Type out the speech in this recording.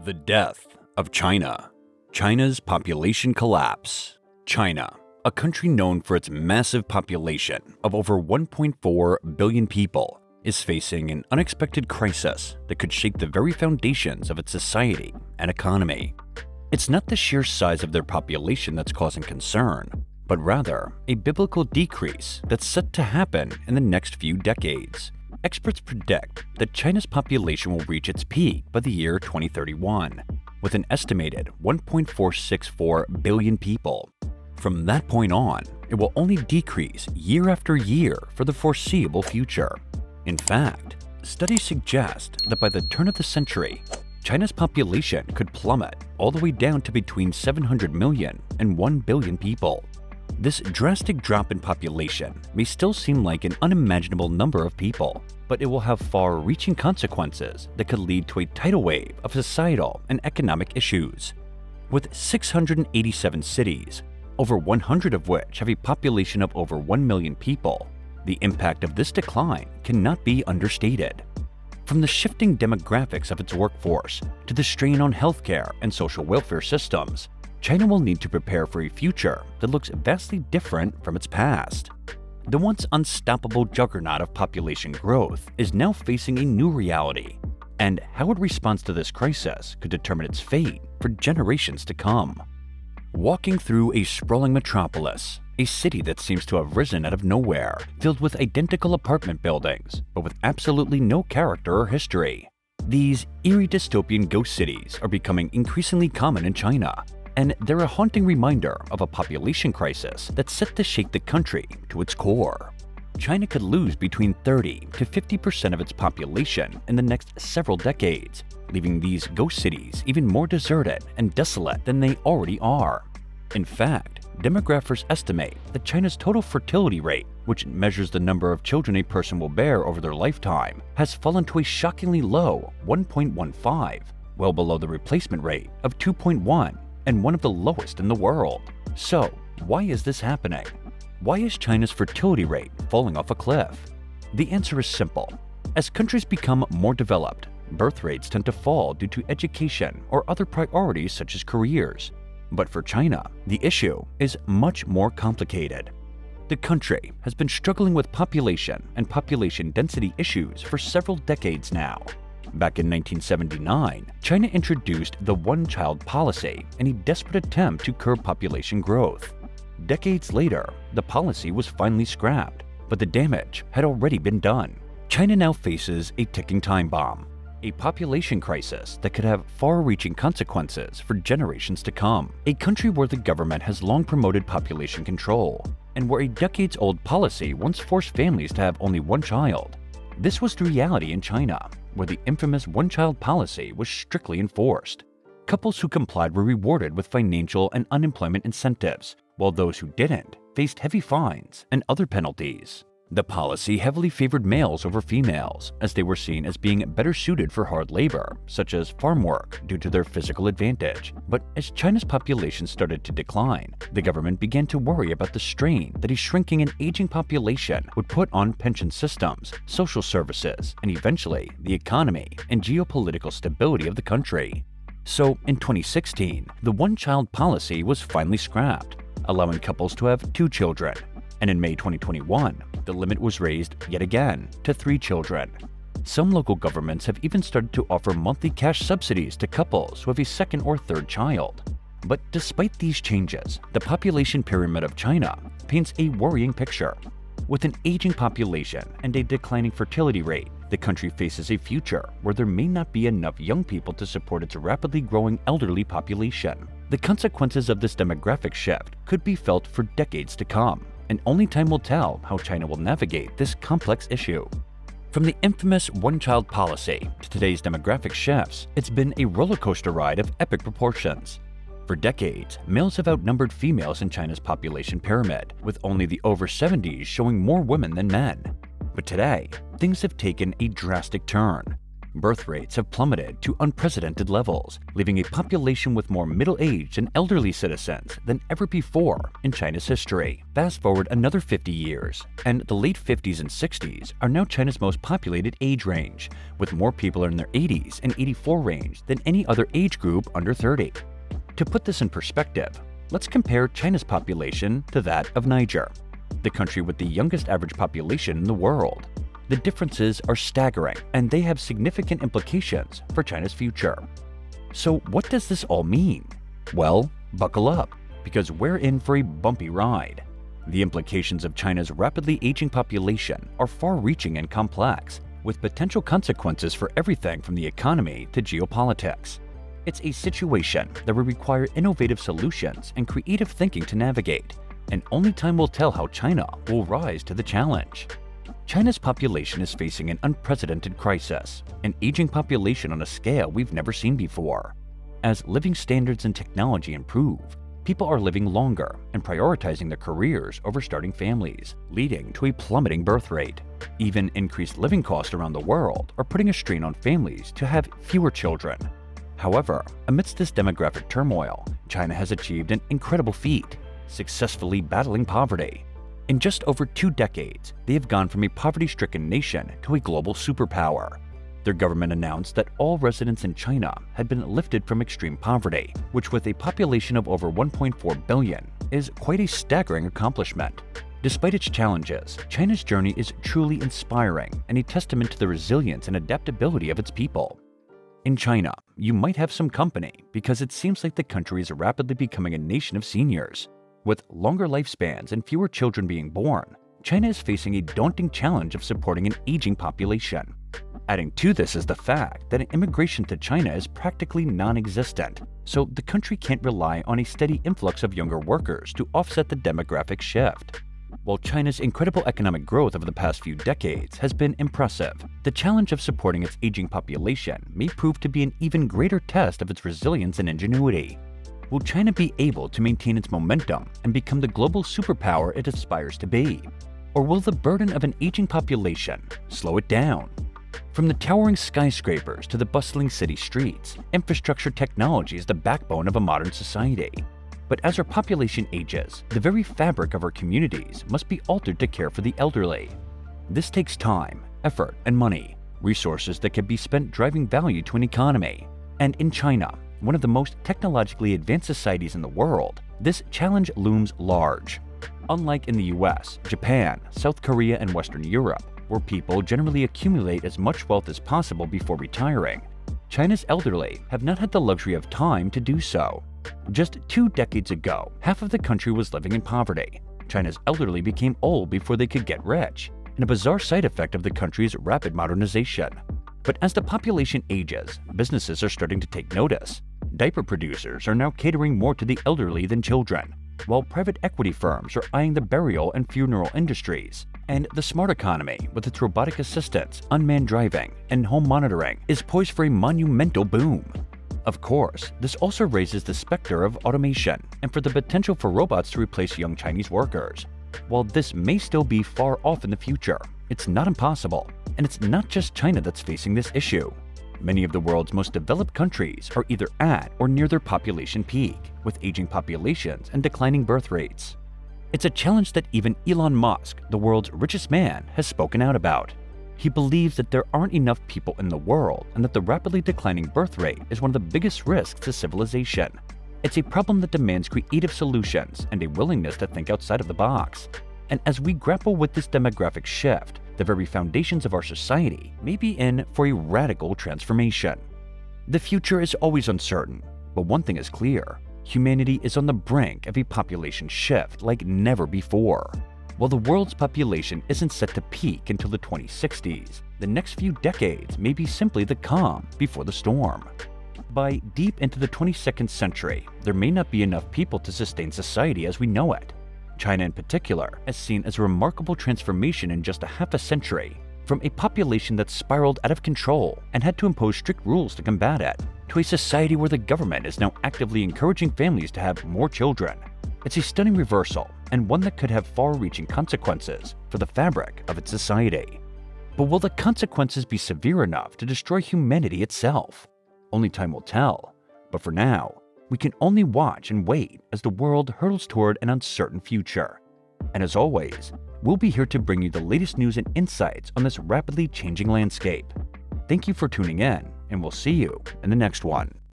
The death of China. China's population collapse. China, a country known for its massive population of over 1.4 billion people, is facing an unexpected crisis that could shake the very foundations of its society and economy. It's not the sheer size of their population that's causing concern, but rather a biblical decrease that's set to happen in the next few decades. Experts predict that China's population will reach its peak by the year 2031, with an estimated 1.464 billion people. From that point on, it will only decrease year after year for the foreseeable future. In fact, studies suggest that by the turn of the century, China's population could plummet all the way down to between 700 million and 1 billion people. This drastic drop in population may still seem like an unimaginable number of people, but it will have far-reaching consequences that could lead to a tidal wave of societal and economic issues. With 687 cities, over 100 of which have a population of over 1 million people, the impact of this decline cannot be understated. From the shifting demographics of its workforce to the strain on healthcare and social welfare systems, China will need to prepare for a future that looks vastly different from its past. The once unstoppable juggernaut of population growth is now facing a new reality, and how it responds to this crisis could determine its fate for generations to come. Walking through a sprawling metropolis, a city that seems to have risen out of nowhere, filled with identical apartment buildings, but with absolutely no character or history. These eerie dystopian ghost cities are becoming increasingly common in China, and they're a haunting reminder of a population crisis that's set to shake the country to its core. China could lose between 30 to 50% of its population in the next several decades, leaving these ghost cities even more deserted and desolate than they already are. In fact, demographers estimate that China's total fertility rate, which measures the number of children a person will bear over their lifetime, has fallen to a shockingly low 1.15, well below the replacement rate of 2.1 and one of the lowest in the world. So, why is this happening? Why is China's fertility rate falling off a cliff? The answer is simple. As countries become more developed, birth rates tend to fall due to education or other priorities such as careers. But for China, the issue is much more complicated. The country has been struggling with population and population density issues for several decades now. Back in 1979, China introduced the one-child policy in a desperate attempt to curb population growth. Decades later, the policy was finally scrapped, but the damage had already been done. China now faces a ticking time bomb, a population crisis that could have far-reaching consequences for generations to come. A country where the government has long promoted population control, and where a decades-old policy once forced families to have only one child. This was the reality in China, where the infamous one-child policy was strictly enforced. Couples who complied were rewarded with financial and unemployment incentives, while those who didn't faced heavy fines and other penalties. The policy heavily favored males over females, as they were seen as being better suited for hard labor, such as farm work, due to their physical advantage. But as China's population started to decline, the government began to worry about the strain that a shrinking and aging population would put on pension systems, social services, and eventually the economy and geopolitical stability of the country. So in 2016, the one-child policy was finally scrapped, allowing couples to have 2 children. And in May 2021, the limit was raised yet again to 3 children. Some local governments have even started to offer monthly cash subsidies to couples who have a second or third child. But despite these changes, the population pyramid of China paints a worrying picture. With an aging population and a declining fertility rate, the country faces a future where there may not be enough young people to support its rapidly growing elderly population. The consequences of this demographic shift could be felt for decades to come, and only time will tell how China will navigate this complex issue. From the infamous one-child policy to today's demographic shifts, it's been a rollercoaster ride of epic proportions. For decades, males have outnumbered females in China's population pyramid, with only the over 70s showing more women than men. But today, things have taken a drastic turn. Birth rates have plummeted to unprecedented levels, leaving a population with more middle-aged and elderly citizens than ever before in China's history. Fast forward another 50 years, and the late 50s and 60s are now China's most populated age range, with more people in their 80s and 84 range than any other age group under 30. To put this in perspective, let's compare China's population to that of Niger, the country with the youngest average population in the world. The differences are staggering, and they have significant implications for China's future. So what does this all mean? Well, buckle up, because we're in for a bumpy ride. The implications of China's rapidly aging population are far-reaching and complex, with potential consequences for everything from the economy to geopolitics. It's a situation that will require innovative solutions and creative thinking to navigate, and only time will tell how China will rise to the challenge. China's population is facing an unprecedented crisis, an aging population on a scale we've never seen before. As living standards and technology improve, people are living longer and prioritizing their careers over starting families, leading to a plummeting birth rate. Even increased living costs around the world are putting a strain on families to have fewer children. However, amidst this demographic turmoil, China has achieved an incredible feat, successfully battling poverty. In just over 2 decades, they have gone from a poverty-stricken nation to a global superpower. Their government announced that all residents in China had been lifted from extreme poverty, which with a population of over 1.4 billion is quite a staggering accomplishment. Despite its challenges, China's journey is truly inspiring and a testament to the resilience and adaptability of its people. In China, you might have some company because it seems like the country is rapidly becoming a nation of seniors. With longer lifespans and fewer children being born, China is facing a daunting challenge of supporting an aging population. Adding to this is the fact that immigration to China is practically non-existent, so the country can't rely on a steady influx of younger workers to offset the demographic shift. While China's incredible economic growth over the past few decades has been impressive, the challenge of supporting its aging population may prove to be an even greater test of its resilience and ingenuity. Will China be able to maintain its momentum and become the global superpower it aspires to be? Or will the burden of an aging population slow it down? From the towering skyscrapers to the bustling city streets, infrastructure technology is the backbone of a modern society. But as our population ages, the very fabric of our communities must be altered to care for the elderly. This takes time, effort, and money, resources that can be spent driving value to an economy. And in China, one of the most technologically advanced societies in the world, this challenge looms large. Unlike in the US, Japan, South Korea, and Western Europe, where people generally accumulate as much wealth as possible before retiring, China's elderly have not had the luxury of time to do so. Just 2 decades ago, half of the country was living in poverty. China's elderly became old before they could get rich, and a bizarre side effect of the country's rapid modernization. But as the population ages, businesses are starting to take notice. Diaper producers are now catering more to the elderly than children, while private equity firms are eyeing the burial and funeral industries. And the smart economy, with its robotic assistants, unmanned driving, and home monitoring, is poised for a monumental boom. Of course, this also raises the specter of automation and for the potential for robots to replace young Chinese workers. While this may still be far off in the future, it's not impossible, and it's not just China that's facing this issue. Many of the world's most developed countries are either at or near their population peak, with aging populations and declining birth rates. It's a challenge that even Elon Musk, the world's richest man, has spoken out about. He believes that there aren't enough people in the world and that the rapidly declining birth rate is one of the biggest risks to civilization. It's a problem that demands creative solutions and a willingness to think outside of the box. And as we grapple with this demographic shift, the very foundations of our society may be in for a radical transformation. The future is always uncertain, but one thing is clear: humanity is on the brink of a population shift like never before. While the world's population isn't set to peak until the 2060s, the next few decades may be simply the calm before the storm. By deep into the 22nd century, there may not be enough people to sustain society as we know it. China in particular has seen as a remarkable transformation in just a half a century, from a population that spiraled out of control and had to impose strict rules to combat it, to a society where the government is now actively encouraging families to have more children. It's a stunning reversal, and one that could have far-reaching consequences for the fabric of its society. But will the consequences be severe enough to destroy humanity itself? Only time will tell. But for now, we can only watch and wait as the world hurtles toward an uncertain future. And as always, we'll be here to bring you the latest news and insights on this rapidly changing landscape. Thank you for tuning in, and we'll see you in the next one.